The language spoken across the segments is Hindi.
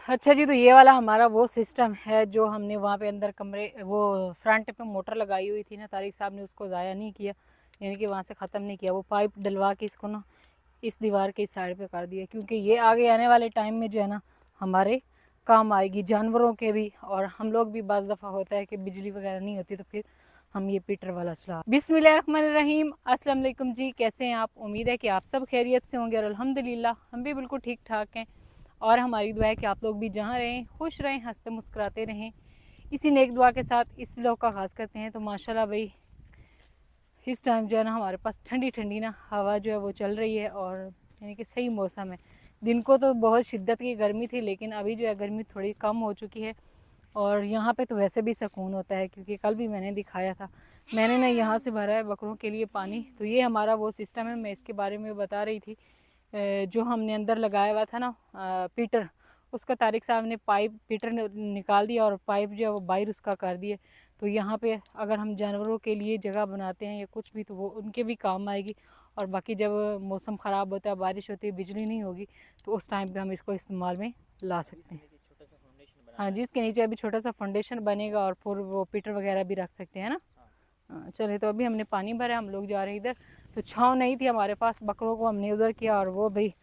अच्छा जी, तो ये वाला हमारा वो सिस्टम है जो हमने वहाँ पे अंदर कमरे वो फ्रंट पे मोटर लगाई हुई थी ना, तारिक साहब ने उसको ज़ाया नहीं किया, यानी कि वहाँ से ख़त्म नहीं किया। वो पाइप डलवा के इसको ना इस दीवार के इस साइड पे कर दिया, क्योंकि ये आगे आने वाले टाइम में जो है ना हमारे काम आएगी, जानवरों के भी, और हम लोग भी बाज़ दफ़ा होता है कि बिजली वगैरह नहीं होती तो फिर हम ये पीटर वाला चला। बिस्मिल्लाहिर्रहमानिर्रहीम, अस्सलाम वालेकुम जी, कैसे हैं आप? उम्मीद है कि आप सब खैरियत से होंगे और अल्हम्दुलिल्लाह हम भी बिल्कुल ठीक ठाक हैं। और हमारी दुआ है कि आप लोग भी जहाँ रहें खुश रहें, हंसते मुस्कुराते रहें। इसी नेक दुआ के साथ इस व्लॉग का आगाज़ करते हैं। तो माशाल्लाह भाई इस टाइम जो है ना हमारे पास ठंडी ठंडी ना हवा जो है वो चल रही है, और यानी कि सही मौसम है। दिन को तो बहुत शिद्दत की गर्मी थी, लेकिन अभी जो है गर्मी थोड़ी कम हो चुकी है। और यहाँ पे तो वैसे भी सुकून होता है, क्योंकि कल भी मैंने दिखाया था, मैंने ना यहाँ से भरा है बकरों के लिए पानी। तो ये हमारा वो सिस्टम है, मैं इसके बारे में बता रही थी। जो हमने अंदर लगाया हुआ था ना पीटर, उसका तारिक साहब ने पाइप पीटर ने निकाल दिया और पाइप जो है वो बाहर उसका कर दिए। तो यहाँ पे अगर हम जानवरों के लिए जगह बनाते हैं या कुछ भी, तो वो उनके भी काम आएगी। और बाकी जब मौसम ख़राब होता है, बारिश होती है, बिजली नहीं होगी, तो उस टाइम पे हम इसको इस्तेमाल में ला सकते हैं। हाँ जी, इसके नीचे अभी छोटा सा फाउंडेशन बनेगा और फिर वो पीटर वगैरह भी रख सकते हैं ना। हाँ चलिए, तो अभी हमने पानी भरा, हम लोग जा रहे हैं इधर। तो छाँव नहीं थी हमारे पास, बकरों को हमने उधर किया और वो भाई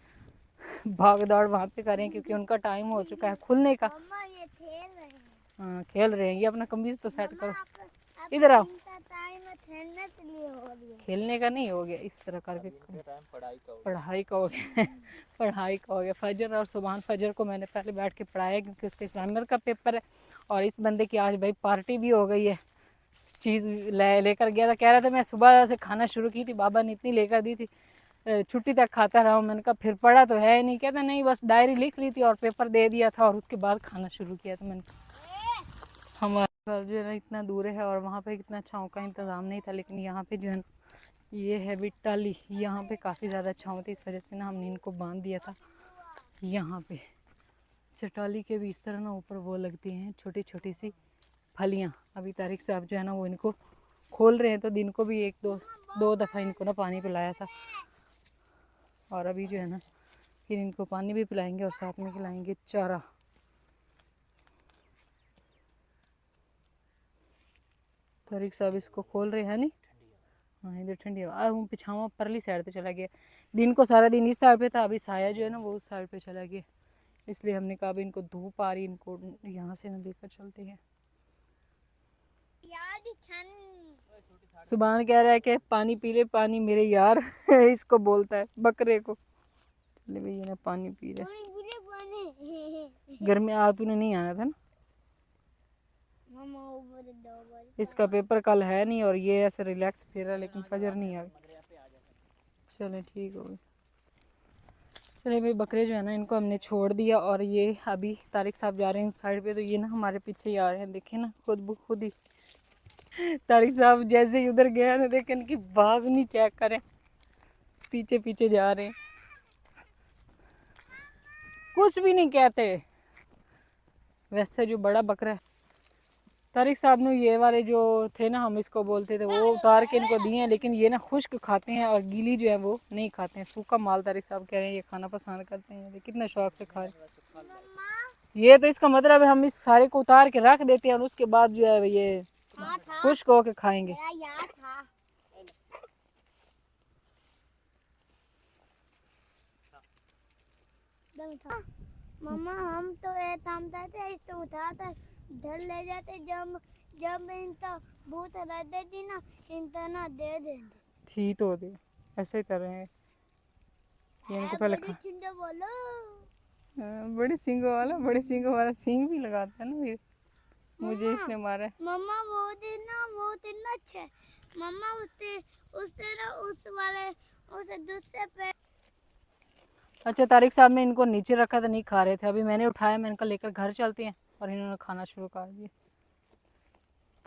भाग दौड़ वहाँ पे करें, क्योंकि उनका टाइम हो चुका है खुलने का। ये खेल रहे हैं। हाँ खेल रहे हैं, ये अपना कमीज तो सेट करो, इधर आओ। खेलने का नहीं हो गया, इस तरह करके पढ़ाई का हो गया पढ़ाई का हो गया। फजर और सुबहान फजर को मैंने पहले बैठ के पढ़ाया, क्योंकि उसके इस्लामियर का पेपर है। और इस बंदे की आज भाई पार्टी भी हो गई है, चीज़ लेकर गया था, कह रहा था मैं सुबह से खाना शुरू की थी, बाबा ने इतनी लेकर दी थी, छुट्टी तक खाता रहा हूँ। मैंने कहा फिर पढ़ा तो है नहीं, कहता नहीं बस डायरी लिख ली थी और पेपर दे दिया था और उसके बाद खाना शुरू किया। तो मैंने हमारा घर जो है ना इतना दूर है और वहाँ पे इतना छाँव का इंतज़ाम नहीं था, लेकिन यहाँ पे जो है ये है बिटाली, यहाँ पे काफ़ी ज़्यादा छाँव थी, इस वजह से ना हमने इनको बांध दिया था यहाँ पे। चटाली के भी इस तरह ना ऊपर वो लगती हैं छोटी छोटी सी फलियाँ। अभी तारिक साहब जो है ना वो इनको खोल रहे हैं, तो दिन को भी एक दो दफ़ा इनको ना पानी पिलाया था, और अभी जो है ना फिर इनको पानी भी पिलाएंगे और साथ में खिलाएंगे चारा। तारिक साहब इसको खोल रहे हैं नहीं। हाँ इधर ठंडी हवा हूँ, पिछावा परली साइड पे चला गया। दिन को सारा दिन इस साइड पे था, अभी साया जो है ना वो उस साइड पे चला गया, इसलिए हमने कहा अभी इनको धूप आ रही, इनको यहाँ से ना लेकर चलते हैं। सुबहान कह रहा है कि पानी पी ले पानी मेरे यार इसको बोलता है बकरे को। चले भाई ये ना पानी पी रहे। घर में आ तूने नहीं आना था ना, इसका पेपर कल है नहीं और ये ऐसे रिलैक्स फिर रहा, लेकिन फजर नहीं आ गई। चले ठीक हो गई। चले भाई बकरे जो है ना इनको हमने छोड़ दिया, और ये अभी तारिक साहब जा रहे हैं उस साइड पे, तो ये ना हमारे पीछे ही आ रहे हैं, देखे ना खुद ब खुद ही तारिक साहब जैसे ही उधर गया ना, देखे इनकी भाग नहीं चेक करें, पीछे पीछे जा रहे हैं, कुछ भी नहीं कहते। वैसे जो बड़ा बकरा है, तारिक साहब ने ये वाले जो थे ना, हम इसको बोलते थे, वो उतार के इनको दिए हैं, लेकिन ये ना खुश्क खाते हैं और गीली जो है वो नहीं खाते हैं। सूखा माल तारिक साहब कह रहे हैं ये खाना पसंद करते हैं, कितने शौक से खा रहे हैं। ये तो इसका मतलब है हम इस सारे को उतार के रख देते हैं और उसके बाद जो है ये खुश्क होके खाएंगे। मम्मा हम तो ये थामते थे, इसको उठाते घर ले जाते, जब जब इनका भूत रहते थी ना, इनका ना दे देते ठीक तो दे, ऐसे ही कर रहे हैं ये इनको पहले खा। बोलो बड़े सींगों वाला सींग भी लगाता है ना ये, मुझे इसने मारा है। मम्मा वो दिन ना अच्छे मम्मा उससे ना उस वाले उस दूसरे पे। अच्छा तारिक साहब ने इनको नीचे रखा था, नहीं खा रहे थे, अभी मैंने उठाया, मैं इनका लेकर घर चलते हैं, और इन्होंने खाना शुरू कर दिया।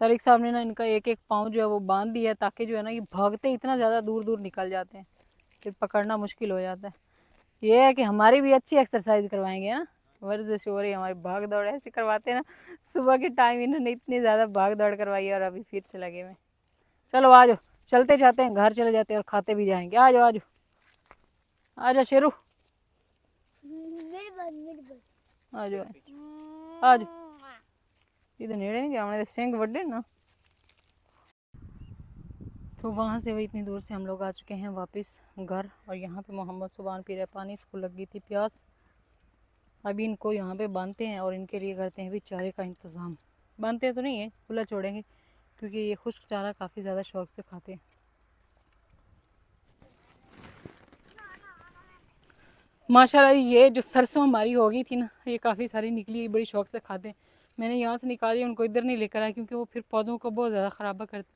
तारिक साहब ने ना इनका एक एक पाँव जो है वो बांध दिया, ताकि जो है ना ये भागते इतना ज़्यादा दूर दूर निकल जाते हैं, फिर पकड़ना मुश्किल हो जाता है। ये है कि हमारी भी अच्छी एक्सरसाइज करवाएंगे ना, वर्जिश हो रही है हमारी, भाग दौड़ ऐसे करवाते हैं ना। सुबह के टाइम इन्होंने इतनी ज़्यादा भाग दौड़ करवाई है और अभी फिर से लगे हुए। चलो आ जाओ, चलते जाते हैं, घर चले जाते हैं और खाते भी जाएंगे। आ जाओ आ जाओ, आ जाओ शेरू, आ जाओ आ जाओ। इधर नेड़े नहीं जाने, सिंग वड्डे ना। तो वहाँ से वही इतनी दूर से हम लोग आ चुके हैं वापस घर, और यहाँ पे मोहम्मद सुबान पी रहे पानी, इसको लग गई थी प्यास। अभी इनको यहाँ पे बांधते हैं और इनके लिए करते हैं भी चारे का इंतज़ाम। बांधते तो नहीं है, खुला छोड़ेंगे क्योंकि ये खुश्क चारा काफ़ी ज़्यादा शौक से खाते हैं। माशाल्लाह ये जो सरसों हमारी हो गई थी ना, ये काफ़ी सारी निकली, बड़ी शौक से खाते हैं। मैंने यहाँ से निकाली, उनको इधर नहीं लेकर आया क्योंकि वो फिर पौधों को बहुत ज़्यादा ख़राबा करते,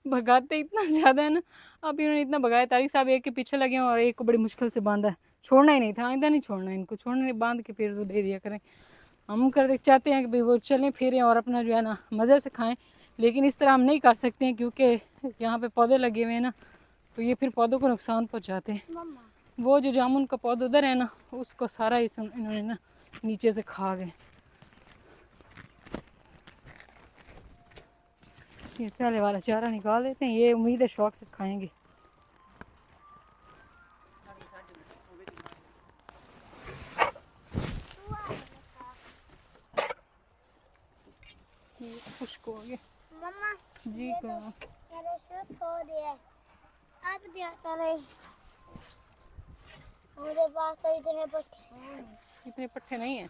भगाते इतना ज़्यादा है ना। अब इन्होंने इतना भगाया, तारिक साहब एक के पीछे लगे हैं और एक को बड़ी मुश्किल से बांधा है। छोड़ना ही नहीं था, आइंदा नहीं छोड़ना, इनको छोड़ना नहीं, बांध के फिर तो दे दिया करें। हम कर चाहते हैं कि भाई वो चलें फिरें और अपना जो है ना मज़े से खाएं, लेकिन इस तरह हम नहीं कर सकते हैं क्योंकि यहाँ पे पौधे लगे हुए हैं ना, तो ये फिर पौधों को नुकसान पहुँचाते हैं। वो जो जामुन का पौधा उधर है ना, उसको सारा इन्होंने ना नीचे से खा गए। ये पहले वाला चारा निकाल लेते हैं, ये उम्मीद है शौक से खाएंगे। ये खुश्क हो गया मम्मा जी। क्या मेरे शूट हो दिया अब दिया करे, मेरे पास तो इतने पट्टे हैं। इतने पट्टे नहीं है?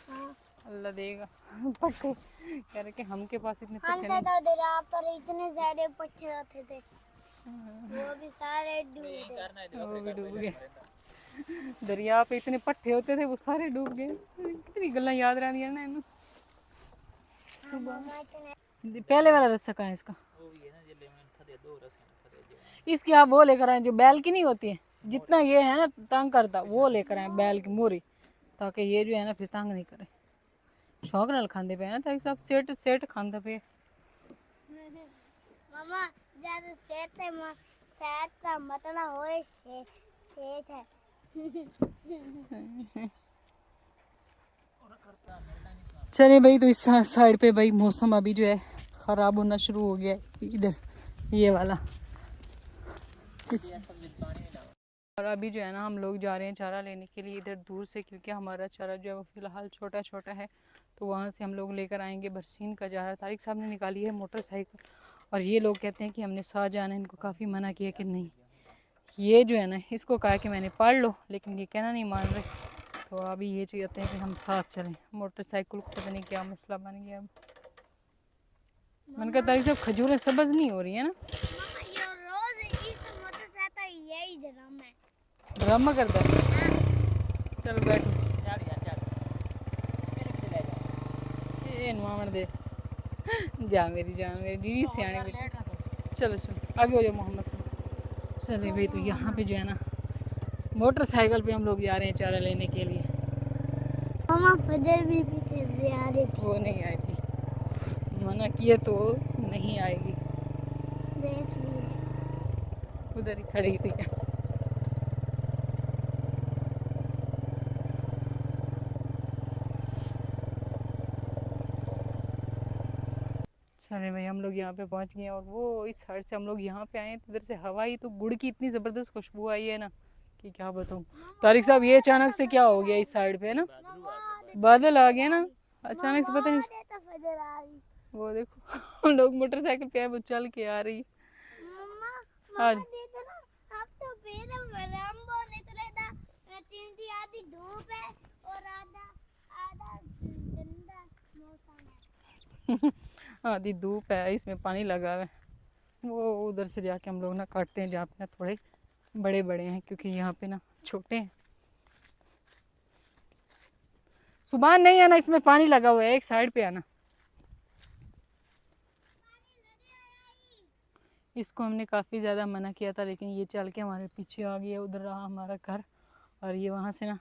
हाँ। अल्लाह देगा पट्टे कह रहे कि हम के पास इतने हम पट्टे तो नहीं। दरिया पर इतने सारे पट्टे आते थे, वो भी सारे डूब गए। वो भी डूब गए। दरिया पे इतने पट्टे होते थे, वो सारे डूब गए। कितनी गल्ला याद रह ना इन्हें। सुबह पहले वाला रस्सा कहाँ है इसका? इसकी आप वो लेकर आए जो बैल की नहीं होती है, जितना ये है ना तंग करता, वो लेकर आए बैल की मोरी, ताकि ये जो है ना फिर तंग नहीं करे। शौक नाल खांदे पे ना, ताकि सब सेट सेट खांदा पे। मम्मा जब सेठ है सेठ का मतलब होए सेठ है। चलिए भाई, तो इस साइड पे भाई मौसम अभी जो है ख़राब होना शुरू हो गया है इधर, ये वाला और अभी जो है ना हम लोग जा रहे हैं चारा लेने के लिए इधर दूर से, क्योंकि हमारा चारा जो है वो फ़िलहाल छोटा छोटा है। तो वहाँ से हम लोग लेकर आएंगे बरसीन का चारा। तारिक साहब ने निकाली है मोटरसाइकिल, और ये लोग कहते हैं कि हमने साथ जाना है। इनको काफ़ी मना किया कि नहीं, ये जो है ना इसको कहा कि मैंने पढ़ लो, लेकिन ये कहना नहीं मान रहे। तो अभी ये चाहते हैं कि हम साथ चलें। मोटरसाइकिल को पता नहीं क्या मसला बन गया। अब मैंने कहा तारिक साहब खजूरें सब्ज़ नहीं हो रही है ना। ये रोज इस मोटरसाइकिल यही ड्रामा है, ड्रामा करता है। चलो बैठो, ये नुआवण दे जा मेरी जान, मेरी दीदी सियाने बेटी। चलो चलो आगे हो जाओ मोहम्मद सुन। चले भाई, तो यहाँ पे जो है ना मोटरसाइकिल पे हम लोग जा रहे हैं चारा लेने के लिए। मम्मा फजर भी पीछे आ रही थी, वो नहीं आएगी, मना किए तो नहीं आएगी। देख लिए उधर ही खड़ी थी। चले भाई, हम लोग यहाँ पे पहुँच गए हैं, और वो इस साइड से हम लोग यहाँ पे आए हैं। तो इधर से हवा ही, तो गुड़ की इतनी ज़बरदस्त खुशबू आई है ना कि क्या बताऊँ। तारिक साहब ये अचानक से क्या हो गया इस साइड पे ना, बादल आ गया ना अचानक से, पता नहीं। तो फजर आ रही। वो देखो हम लोग मोटरसाइकिल पे आए, वो चल के आ रही है। मम्मा आज देखो ना, अब तो बेदम रंबो निकले था, तीन आधी धूप है और आधा आधा गंदा मौसम है। आधी धूप है, इसमें पानी लगा हुआ है। वो उधर से जाके हम लोग ना काटते हैं जहाँ पे ना थोड़े बड़े बड़े हैं, क्योंकि यहाँ पे ना छोटे हैं। सुबह नहीं आना, इसमें पानी लगा हुआ है, एक साइड पे आना। इसको हमने काफ़ी ज़्यादा मना किया था, लेकिन ये चल के हमारे पीछे आ गई है। उधर रहा हमारा घर, और ये वहाँ से ना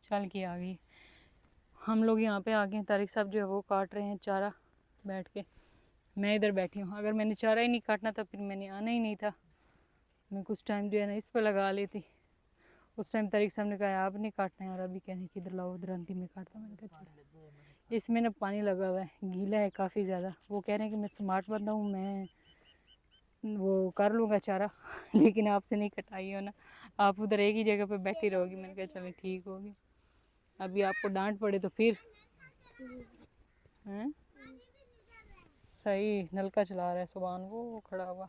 चल के आ गई। हम लोग यहाँ पे आ गए। तारिक साहब जो है वो काट रहे हैं चारा बैठ के, मैं इधर बैठी हूँ। अगर मैंने चारा ही नहीं काटना था फिर मैंने आना ही नहीं था। मैं कुछ टाइम जो है ना इस पर लगा लेती। उस टाइम तारिक साहब ने कहा आप नहीं काटना है, और अभी कहने कि इधर लाओ, उधर अंतिम में काटता। मैंने कहा चलो। इसमें ना पानी लगा हुआ है, गीला है काफ़ी ज़्यादा। वो कह रहे हैं कि मैं स्मार्ट बंदा हूँ, मैं वो कर लूँगा चारा लेकिन आपसे नहीं कटाई हो ना, आप उधर एक ही जगह पे बैठी रहोगी। मैंने कहा चलो ठीक होगी, अभी आपको डांट पड़े तो फिर हैं। सही नलका चला रहा है सुभान, वो खड़ा हुआ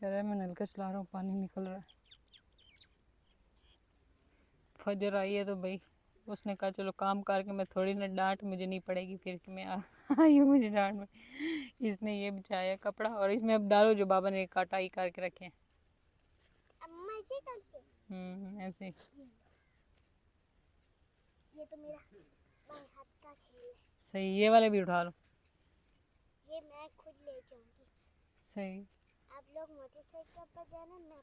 कह रहा है मैं नलका चला रहा हूँ पानी निकल रहा है। फजर आई है तो भाई उसने कहा चलो काम करके मैं थोड़ी ना, डांट मुझे नहीं पड़ेगी फिर कि मैं आई हूँ मुझे डांट में। इसने ये बिछाया कपड़ा और इसमें अब डालो जो बाबा ने काटाई करके रखे हैं। अम्मा ऐसे करके ऐसे ही। ये तो मेरा बाएं हाथ का खेल है। सही, ये वाले भी उठा लो। ये मैं खुद ले जाऊंगी। सही। आप लोग मोटरसाइकिल पर जाना, मैं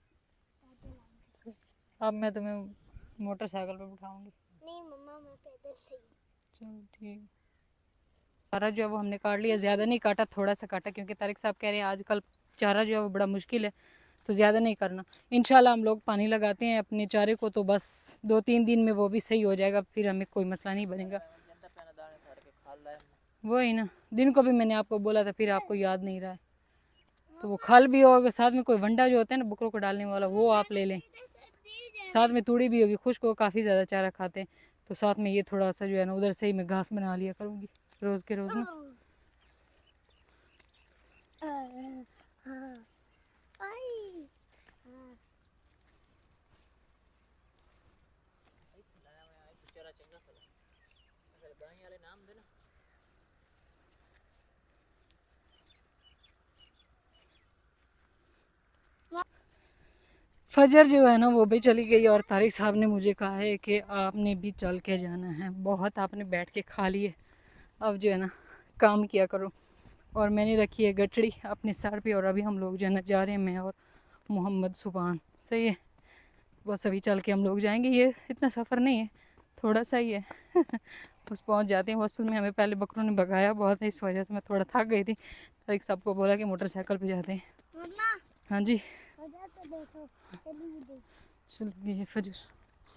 पैदल आऊंगी। अब मैं तुम्हें मोटरसाइकिल पे बिठाऊंगी। नहीं मम्मा, मैं पैदल से ही। चलो ठीक। चारा जो है वो हमने काट लिया, ज़्यादा नहीं काटा, थोड़ा सा काटा क्योंकि तारिक साहब कह रहे हैं आजकल चारा जो है वो बड़ा मुश्किल है, तो ज़्यादा नहीं करना। इंशाल्लाह हम लोग पानी लगाते हैं अपने चारे को तो बस 2-3 दिन में वो भी सही हो जाएगा, फिर हमें कोई मसला नहीं बनेगा। वही ना, दिन को भी मैंने आपको बोला था, फिर आपको याद नहीं रहा है। तो वो खल भी होगा, साथ में कोई वंडा जो होता है ना बकरों को डालने वाला, वो आप ले लें। साथ में तूड़ी भी होगी, खुश्क को काफ़ी ज़्यादा चारा खाते हैं, तो साथ में ये थोड़ा सा जो है ना उधर से ही मैं घास बना लिया करूँगी रोज़ के रोज़ ना। फजर जो है ना वो भी चली गई और तारिक साहब ने मुझे कहा है कि आपने भी चल के जाना है, बहुत आपने बैठ के खा लिए, अब जो है ना काम किया करो। और मैंने रखी है गठड़ी अपने सर पे और अभी हम लोग जो है ना जा रहे हैं, मैं और मोहम्मद सुभान। सही है, बस अभी चल के हम लोग जाएंगे, ये इतना सफ़र नहीं है, थोड़ा सा ही है बस पहुंच जाते हैं। हॉस्टल में हमें पहले बकरों ने भगाया बहुत है, इस वजह से मैं थोड़ा थक गई थी। तारिक साहब को बोला कि मोटरसाइकिल पे जाते हैं। मम्मा हाँ जी, उधर तो देखो, चली भी चल गए फजर।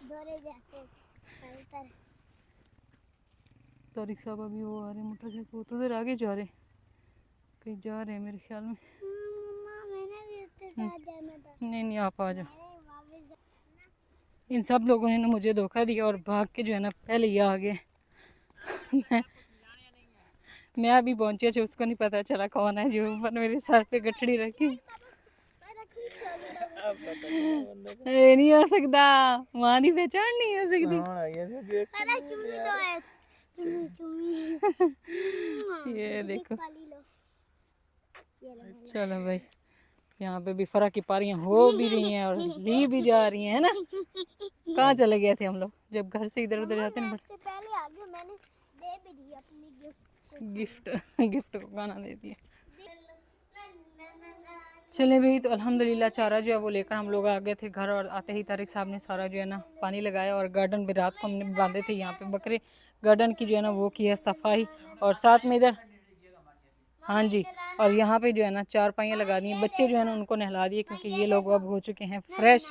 दौड़े जाते चलकर। तारिक साहब अभी वो आ रहे हैं मोटरसाइकिल, वो तो उधर आगे जा रहे हैं, कहीं जा रहे हैं मेरे ख्याल में। मम्मा मैंने भी उसके साथ जाना था। नहीं नहीं, आप आ जाओ। मैंने वापस इन सब लोगों ने ना मुझे धोखा दिया और भाग के जो है ना पहले ही आ गए मैं अभी पहुंची, अच्छी उसको नहीं पता चला कौन है जो ऊपर मेरे सर पे गठड़ी रखी। ये नहीं हो सकता, वहाँ की पहचान नहीं हो सकती। अरे चुम्मी तो है, चुम्मी चुम्मी। ये देखो, वाली लो, ये लो। चलो भाई, यहाँ पे भी फरा की पारियां हो भी रही हैं और ली भी जा रही हैं, है ना। कहाँ चले गए थे हम लोग जब घर से इधर उधर जाते हैं। इससे पहले आ गया, मैंने दे भी दी अपनी गिफ्ट। गिफ्ट को गाना दे दिया। चले भाई, तो अल्हम्दुलिल्लाह चारा जो है वो लेकर हम लोग आ गए थे घर, और आते ही तारिक साहब ने सारा जो है ना पानी लगाया और गार्डन में रात को हमने बांधे थे यहाँ पे बकरे, गार्डन की जो है ना वो की है सफाई, और साथ में इधर हाँ जी, और यहाँ पे जो है ना चारपाइयाँ लगा दी हैं। बच्चे जो है ना उनको नहला दिए क्योंकि ये लोग अब हो चुके हैं फ्रेश।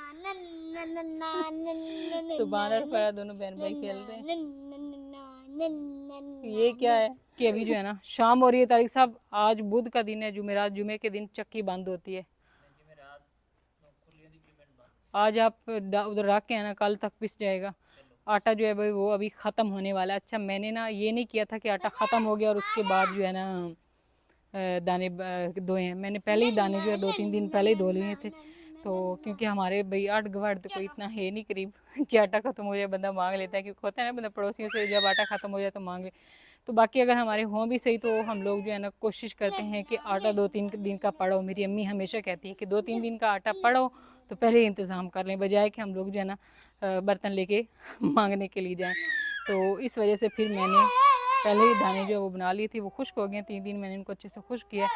सुभान और फरा दोनों बहन भाई खेल रहे हैं। ये क्या है कि अभी जो है ना शाम हो रही है। तारिक साहब आज बुध का दिन है, जुमेरात, जुमे के दिन चक्की बंद होती है। आज आप उधर रख के है ना, कल तक पिस जाएगा। आटा जो है भाई वो अभी ख़त्म होने वाला है। अच्छा मैंने ना ये नहीं किया था कि आटा ख़त्म हो गया और उसके बाद जो है ना दाने धोए हैं। मैंने पहले ही दाने जो है 2-3 दिन पहले ही धो लिए थे, तो क्योंकि हमारे भाई आठ गवाड़ तो कोई इतना है नहीं करीब कि आटा ख़त्म हो जाए बंदा मांग लेता है, क्योंकि होता है ना बंदा पड़ोसियों से जब आटा ख़त्म हो जाए तो मांग ले। तो बाकी अगर हमारे हों भी सही तो हम लोग जो है ना कोशिश करते हैं कि आटा 2-3 दिन का पड़ो। मेरी अम्मी हमेशा कहती है कि 2-3 दिन का आटा पड़ो तो पहले ही इंतज़ाम कर लें, बजाय कि हम लोग जो है ना बर्तन लेके मांगने के लिए जाएं। तो इस वजह से फिर मैंने पहले ही दाने जो वो बना ली थी, वो खुश्क हो गए। 3 दिन मैंने इनको अच्छे से खुश्क किया।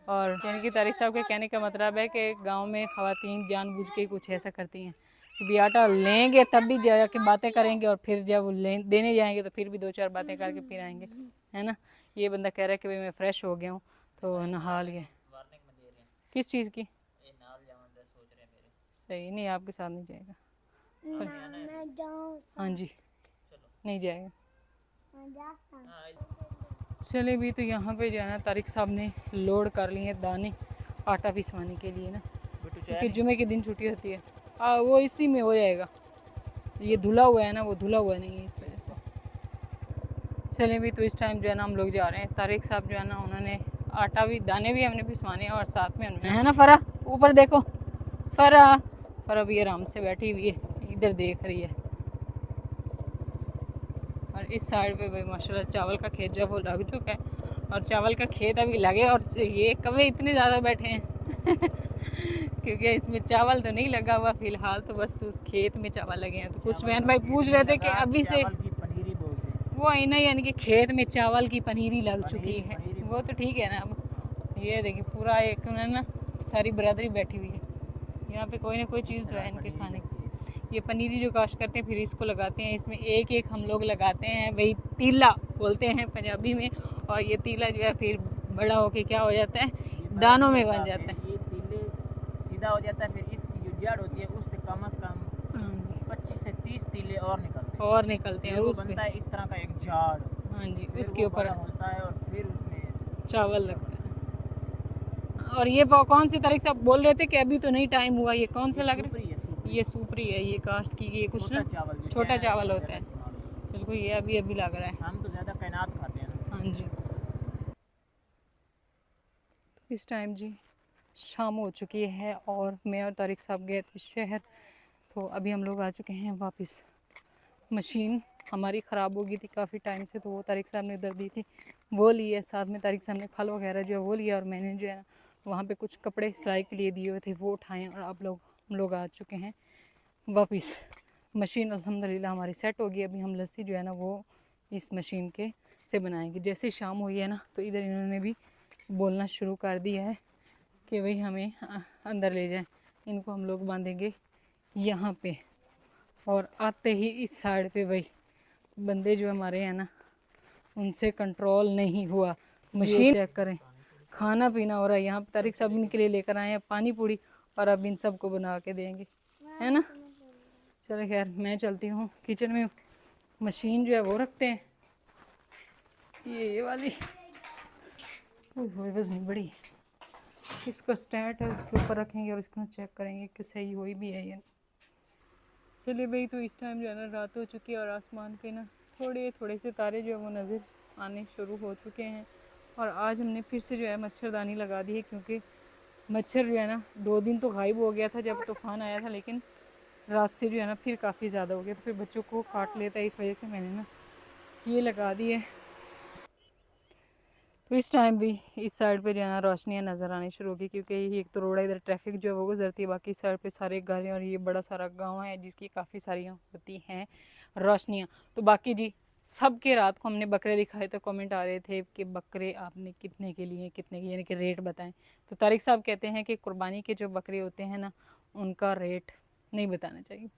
और यानी कि तारिक साहब के कहने का मतलब है कि गांव में ख़वातीन जानबूझ के कुछ ऐसा करती हैं कि भी आटा लेंगे तब भी जाके बातें करेंगे, और फिर जब वो देने जाएंगे तो फिर भी 2-4 बातें करके फिर आएंगे, है ना। ये बंदा कह रहा है कि भाई मैं फ्रेश हो गया हूँ तो नहा लिया। किस चीज़ की? सही नहीं, आपके साथ नहीं जाएगा। हाँ जी, नहीं जाएगा। चले भी तो यहाँ पे जो है ना तारिक साहब ने लोड कर लिए हैं दाने आटा पिसवाने के लिए ना, क्योंकि जुमे के दिन छुट्टी होती है। वो इसी में हो जाएगा, ये धुला हुआ है ना, वो धुला हुआ नहीं है इस वजह से। चले भी तो इस टाइम जो है ना हम लोग जा रहे हैं। तारिक साहब जो है ना उन्होंने आटा भी दाने भी हमने पिसवाने हैं और साथ में उन्होंने है ना फरा ऊपर देखो, फरा भी आराम से बैठी हुई है, इधर देख रही है। और इस साइड पे भाई माशाल्लाह चावल का खेत जो है वो लग चुका है, और चावल का खेत अभी लगे और ये कौवे इतने ज़्यादा बैठे हैं क्योंकि इसमें चावल तो नहीं लगा हुआ फिलहाल, तो बस उस खेत में चावल लगे हैं। तो कुछ बहन भाई पूछ रहे थे कि अभी से वो है ना, यानी कि खेत में चावल की पनीरी लग चुकी है। वो तो ठीक है ना। अब ये देखिए पूरा एक ना सारी बरादरी बैठी हुई है यहाँ पे, कोई ना कोई चीज़ तो है इनके खाने की। ये पनीरी जो काश्त करते हैं फिर इसको लगाते हैं, इसमें एक एक हम लोग लगाते हैं, वही तीला बोलते हैं पंजाबी में। और ये तीला जो है फिर बड़ा होके क्या हो जाता है, दानों में बन जाता है। ये तीले सीधा हो जाता है, फिर इसकी जो जड़ होती है उससे कम से कम 25 से 30 तीले और निकलते हैं उस बनता है इस तरह का एक झाड़। हाँ जी, उसके ऊपर होता है और फिर उसमें चावल लगता है। और ये कौन सी तारीख से आप बोल रहे थे कि अभी तो नहीं टाइम हुआ, ये कौन सा लग रहा है? ये सुपरी है, ये काश्त की, ये कुछ ना छोटा चावल होता है बिल्कुल, ये अभी अभी लग रहा है। हम तो ज़्यादा कैनात खाते हैं ना। हाँ जी। इस टाइम जी शाम हो चुकी है और मैं और तारिक साहब गए थे शहर, तो अभी हम लोग आ चुके हैं वापस। मशीन हमारी ख़राब हो गई थी काफ़ी टाइम से, तो वो तारिक साहब ने उधर दी थी, वो ली है। साथ में तारिक साहब ने फल वगैरह जो है वो लिया, और मैंने जो है वहाँ पे कुछ कपड़े सिलाई के लिए दिए हुए थे वो उठाए, और हम लोग आ चुके हैं वापस। मशीन अल्हम्दुलिल्लाह हमारी सेट होगी। अभी हम लस्सी जो है ना वो इस मशीन के से बनाएंगे। जैसे शाम हुई है ना तो इधर इन्होंने भी बोलना शुरू कर दिया है कि भाई हमें अंदर ले जाएं। इनको हम लोग बांधेंगे यहाँ पे, और आते ही इस साइड पे भाई बंदे जो हमारे हैं ना उनसे कंट्रोल नहीं हुआ। मशीन चेक करें, खाना पीना हो रहा है यहाँ पे। तारिक साहब इनके लिए लेकर आए हैं पानी पूरी, और अब इन सबको बना के देंगे, है ना। चलो खैर मैं चलती हूँ किचन में। मशीन जो है वो रखते हैं, ये वाली वजन बड़ी, इसका स्टैंड है उसके ऊपर रखेंगे और इसको चेक करेंगे कि सही हुई भी है या। चलिए भाई, तो इस टाइम जो है ना रात हो चुकी है और आसमान पे ना थोड़े थोड़े से तारे जो है वो नज़र आने शुरू हो चुके हैं। और आज हमने फिर से जो है मच्छरदानी लगा दी है, क्योंकि मच्छर जो है ना 2 दिन तो गायब हो गया था जब तूफ़ान आया था, लेकिन रात से जो है ना फिर काफ़ी ज़्यादा हो गया, तो फिर बच्चों को काट लेता है, इस वजह से मैंने ना ये लगा दी है। तो इस टाइम भी इस साइड पे जो है ना रोशनियाँ नज़र आनी शुरू होगी, क्योंकि ये एक तो रोड है, इधर ट्रैफिक जो है वो गुजरती है, बाकी साइड पे सारे घर हैं, और ये बड़ा सारा गांव है जिसकी काफ़ी सारी होती हैं रोशनियाँ। तो बाकी जी सब के रात को हमने बकरे दिखाए, तो कमेंट आ रहे थे कि बकरे आपने कितने के लिए, कितने के, यानी कि रेट बताएं। तो तारिक साहब कहते हैं कि कुर्बानी के जो बकरे होते हैं ना उनका रेट नहीं बताना चाहिए,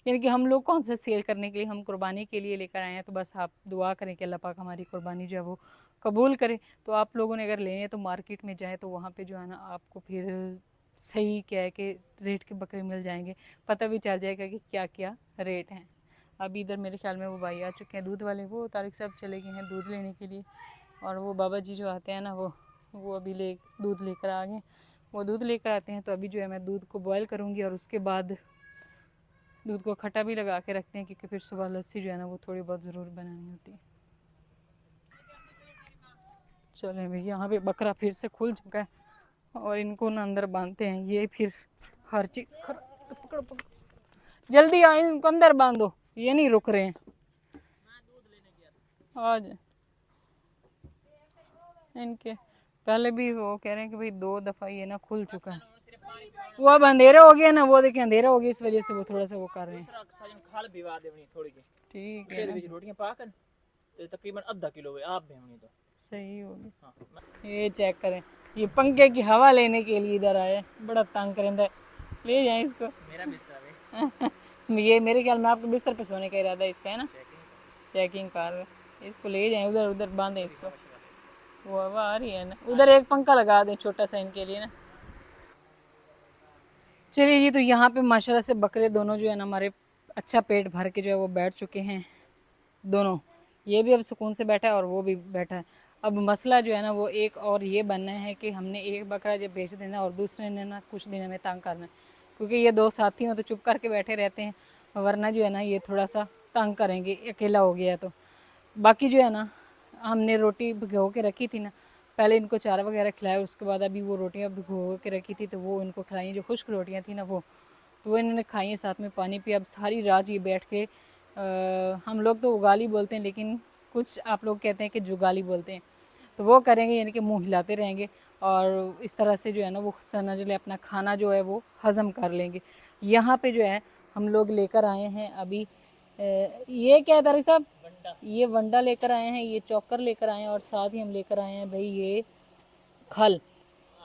यानी कि हम लोग कौन सा सेल करने के लिए, हम कुर्बानी के लिए लेकर आए हैं। तो बस आप दुआ करें कि अल्लाह पाक हमारी कुर्बानी जो है वो कबूल करे। तो आप लोगों ने अगर लेने हैं तो मार्केट में जाए, तो वहाँ पे जो है ना आपको फिर सही क्या है कि रेट के बकरे मिल जाएंगे, पता भी चल जाएगा कि क्या क्या रेट हैं। अभी इधर मेरे ख्याल में वो भाई आ चुके हैं दूध वाले, वो तारिक साहब चले गए हैं दूध लेने के लिए, और वो बाबा जी जो आते हैं ना वो अभी दूध लेकर आ गए। वो दूध लेकर आते हैं, तो अभी जो है मैं दूध को बॉयल करूँगी, और उसके बाद दूध को खट्टा भी लगा के रखते हैं, क्योंकि फिर सुबह लस्सी जो है ना वो थोड़ी बहुत ज़रूर बनानी होती है। चलें भाई, यहाँ पे बकरा फिर से खुल चुका है, और इनको ना अंदर बांधते हैं। ये फिर हर चीज़ पकड़ो पकड़ो, जल्दी आओ, इनको अंदर बांधो, ये नहीं रुक रहे हैं। आज इनके पहले भी वो कह रहे हैं कि भाई 2 दफ़ा ये ना खुल चुका है। वो अब अंधेरा हो गया ना, वो देखिए अंधेरा हो गया, इस वजह से वो थोड़ा सा वो कर रहे हैं। खाल भिवा देवनी थोड़ी की, ठीक है ना, रोटियां पाकर तो तकरीबन आधा किलो आप भेवनी तो सही होगी। ये चेक करें, ये पंखे की हवा लेने के लिए इधर आए, बड़ा तंग करेंदा है। ले जाए इसको, मेरा बिस्तर है ये मेरे ख्याल में आपके बिस्तर पे सोने का इरादा इसका है ना, चेकिंग कर रहे। इसको ले जाएं उधर, उधर बांधे इसको, वो हवा आ रही है ना, उधर एक पंखा लगा दें छोटा सा इनके लिए ना। चलिए जी, तो यहाँ पे माशाल्लाह से बकरे दोनों जो है ना हमारे अच्छा पेट भर के जो है वो बैठ चुके हैं दोनों। ये भी अब सुकून से बैठा है और वो भी बैठा है। अब मसला जो है ना वो एक और ये बनना है कि हमने एक बकरा जब बेच देना और दूसरे ने ना कुछ दिन हमें तंग करना है, क्योंकि ये दो साथी हों तो चुप करके बैठे रहते हैं, वरना जो है ना ये थोड़ा सा तंग करेंगे अकेला हो गया तो। बाकी जो है ना हमने रोटी भिगो के रखी थी ना, पहले इनको चारा वगैरह खिलाया, उसके बाद अभी वो रोटियां भिगो के रखी थी तो वो इनको खिलाई, जो खुश्क रोटियां थी ना वो, तो वो इन्होंने खाई हैं, साथ में पानी पिया। अब सारी रात ये बैठ के हम लोग तो उगाली बोलते हैं लेकिन कुछ आप लोग कहते हैं कि जुगाली बोलते हैं, तो वो करेंगे, यानी कि मुंह हिलाते रहेंगे और इस तरह से जो है ना वो समझ ले अपना खाना जो है वो हज़म कर लेंगे। यहाँ पे जो है हम लोग लेकर आए हैं अभी ये क्या है तारिक साहब, ये वंडा लेकर आए हैं, ये चौकर लेकर आए हैं और साथ ही हम लेकर आए हैं भाई ये खल।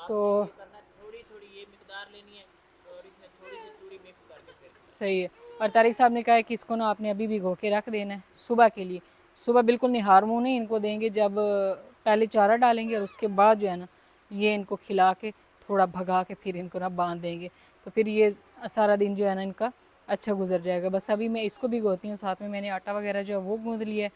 तो थोड़ी थोड़ी ये मिकदार लेनी है और इसमें थोड़ी सी तूड़ी मिक्स करके फिर सही है। और तारिक साहब ने कहा है कि इसको ना आपने अभी भिगो के रख देना है सुबह के लिए। सुबह बिल्कुल निहार मुँह नहीं इनको देंगे, जब पहले चारा डालेंगे और उसके बाद जो है ना ये इनको खिला के थोड़ा भगा के फिर इनको ना बांध देंगे, तो फिर ये सारा दिन जो है ना इनका अच्छा गुजर जाएगा। बस अभी मैं इसको भिगोती हूँ, साथ में मैंने आटा वगैरह जो है वो गूँध लिया है,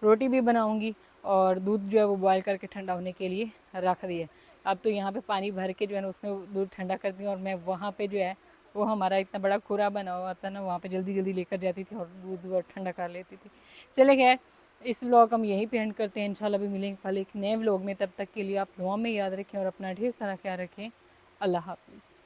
रोटी भी बनाऊँगी और दूध जो है वो बॉयल करके ठंडा होने के लिए रख दिया। अब तो यहाँ पे पानी भर के जो है ना उसमें दूध ठंडा करती हूँ और मैं वहाँ पे जो है वो हमारा इतना बड़ा खुरा बना हुआ था ना, वहाँ पे जल्दी जल्दी लेकर जाती थी और दूध ठंडा कर लेती थी। चले खैर इस व्लॉग हम यहीं पे एंड करते हैं, इंशाल्लाह भी मिलेंगे कल एक नए व्लॉग में। तब तक के लिए आप दुआ में याद रखें और अपना ढेर सारा ख्याल रखें। अल्लाह हाफिज़।